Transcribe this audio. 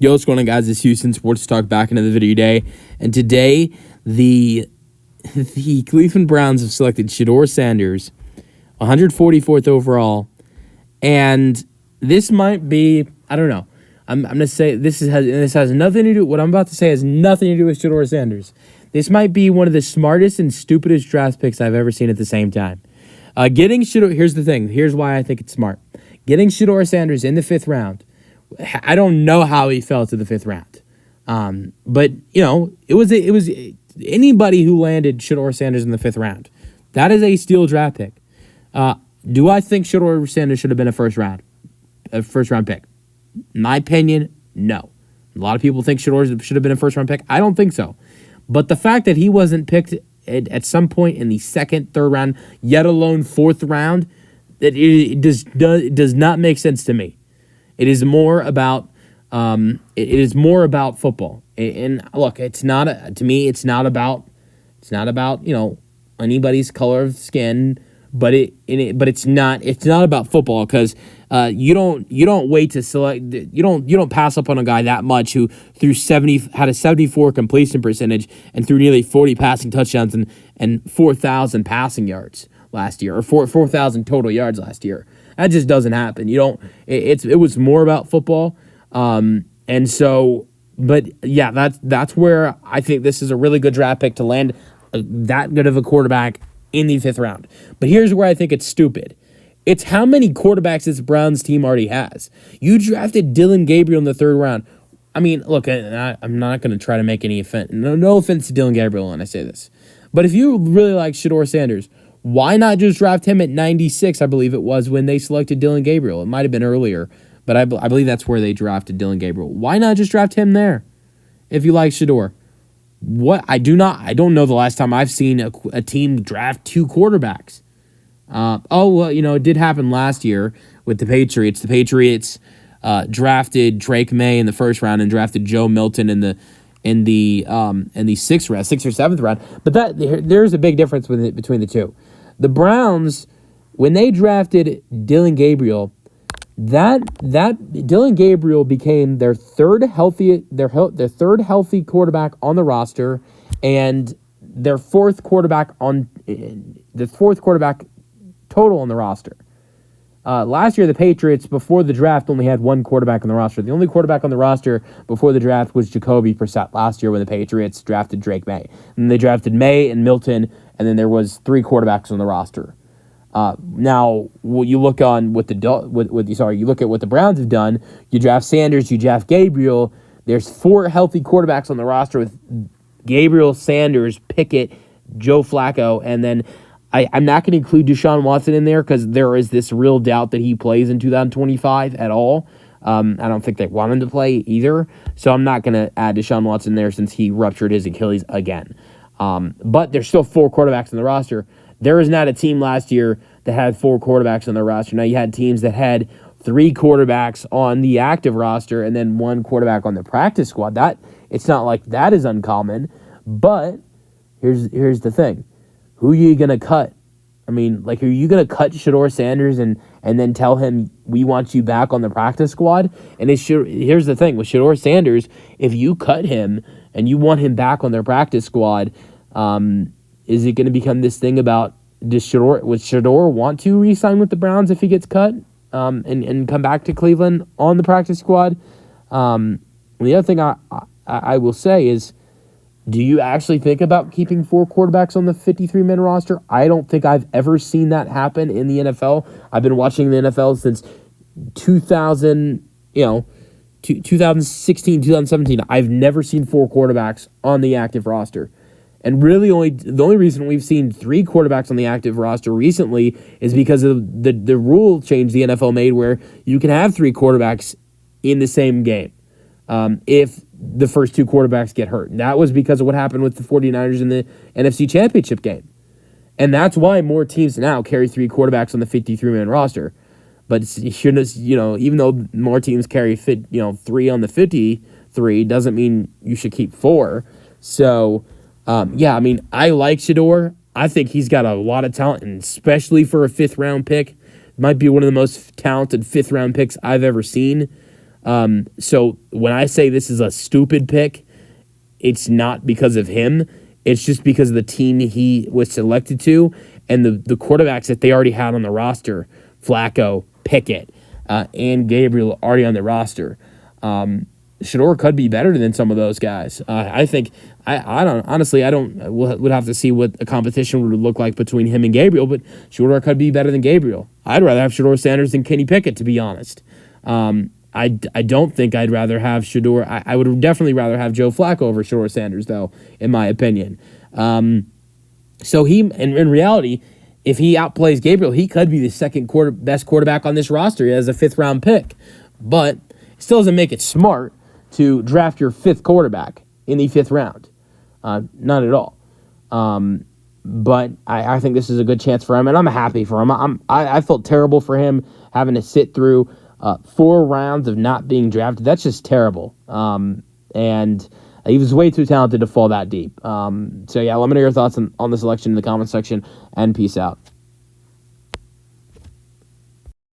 Yo, what's going on, guys? It's Houston Sports Talk back into the video day. And today, the Cleveland Browns have selected Shedeur Sanders, 144th overall. And this might be, I don't know. I'm going to say this has nothing to do, what I'm about to say has nothing to do with Shedeur Sanders. This might be one of the smartest and stupidest draft picks I've ever seen at the same time. Getting Shedeur, here's the thing. Here's why I think it's smart. Getting Shedeur Sanders in the 5th round, I don't know how he fell to the 5th round. But, you know, it was anybody who landed Shedeur Sanders in the 5th round. That is a steal draft pick. Do I think Shedeur Sanders should have been a first round pick? In my opinion, no. A lot of people think Shedeur should have been a first round pick. I don't think so. But the fact that he wasn't picked at some point in the 2nd, 3rd round, yet alone 4th round, it does not make sense to me. It is more about football. And look, it's not about anybody's color of skin, but it's not about football, because you don't wait to select, you don't pass up on a guy that much who had a 74 completion percentage and threw nearly 40 passing touchdowns and 4,000 passing yards last year, or 4,000 total yards last year. That just doesn't happen. It was more about football. And so, but yeah, that's where I think this is a really good draft pick to land that good of a quarterback in the 5th round. But here's where I think it's stupid. It's how many quarterbacks this Browns team already has. You drafted Dillon Gabriel in the 3rd round. I mean, look, I'm not going to try to make any offense. No offense to Dillon Gabriel when I say this. But if you really like Shedeur Sanders, why not just draft him at 96, I believe it was, when they selected Dillon Gabriel? It might have been earlier, but I believe that's where they drafted Dillon Gabriel. Why not just draft him there if you like Shedeur? I don't know the last time I've seen a team draft 2 quarterbacks. It did happen last year with the Patriots. The Patriots drafted Drake May in the 1st round and drafted Joe Milton in the 6th or 7th round. But there's a big difference between the two. The Browns, when they drafted Dillon Gabriel, that Dillon Gabriel became their third healthy quarterback on the roster, and their fourth quarterback total on the roster. Last year, the Patriots, before the draft, only had 1 quarterback on the roster. The only quarterback on the roster before the draft was Jacoby Brissett last year when the Patriots drafted Drake May. And they drafted May and Milton, and then there was 3 quarterbacks on the roster. Now, you look at what the Browns have done. You draft Sanders, you draft Gabriel. There's 4 healthy quarterbacks on the roster with Gabriel, Sanders, Pickett, Joe Flacco, and then I'm not going to include Deshaun Watson in there because there is this real doubt that he plays in 2025 at all. I don't think they want him to play either, so I'm not going to add Deshaun Watson there since he ruptured his Achilles again. But there's still 4 quarterbacks on the roster. There is not a team last year that had 4 quarterbacks on the roster. Now, you had teams that had 3 quarterbacks on the active roster and then 1 quarterback on the practice squad. It's not like that is uncommon, but here's the thing. Who are you going to cut? I mean, are you going to cut Shedeur Sanders and then tell him we want you back on the practice squad? And here's the thing. With Shedeur Sanders, if you cut him and you want him back on their practice squad, is it going to become this thing about would Shedeur want to re-sign with the Browns if he gets cut and come back to Cleveland on the practice squad? The other thing I will say is, do you actually think about keeping 4 quarterbacks on the 53-man roster? I don't think I've ever seen that happen in the NFL. I've been watching the NFL since 2016, 2017. I've never seen 4 quarterbacks on the active roster. And really the only reason we've seen 3 quarterbacks on the active roster recently is because of the rule change the NFL made where you can have 3 quarterbacks in the same game if the first 2 quarterbacks get hurt. And that was because of what happened with the 49ers in the NFC Championship game. And that's why more teams now carry 3 quarterbacks on the 53-man roster. But even though more teams carry 3 on the 53, doesn't mean you should keep 4. So, I like Shedeur. I think he's got a lot of talent, and especially for a 5th-round pick. Might be one of the most talented 5th-round picks I've ever seen. So when I say this is a stupid pick, it's not because of him. It's just because of the team he was selected to and the quarterbacks that they already had on the roster. Flacco, Pickett, and Gabriel already on the roster. Shedeur could be better than some of those guys. I think I don't honestly. I don't. Would have to see what a competition would look like between him and Gabriel. But Shedeur could be better than Gabriel. I'd rather have Shedeur Sanders than Kenny Pickett, to be honest. I don't think I'd rather have Shedeur. I would definitely rather have Joe Flacco over Shedeur Sanders, though, in my opinion. So he, in reality, if he outplays Gabriel, he could be the second best quarterback on this roster as a 5th-round pick. But it still doesn't make it smart to draft your 5th quarterback in the 5th round. Not at all. But I think this is a good chance for him, and I'm happy for him. I felt terrible for him having to sit through 4 rounds of not being drafted. That's just terrible. And he was way too talented to fall that deep. So, yeah, let me know your thoughts on the selection in the comment section, and peace out.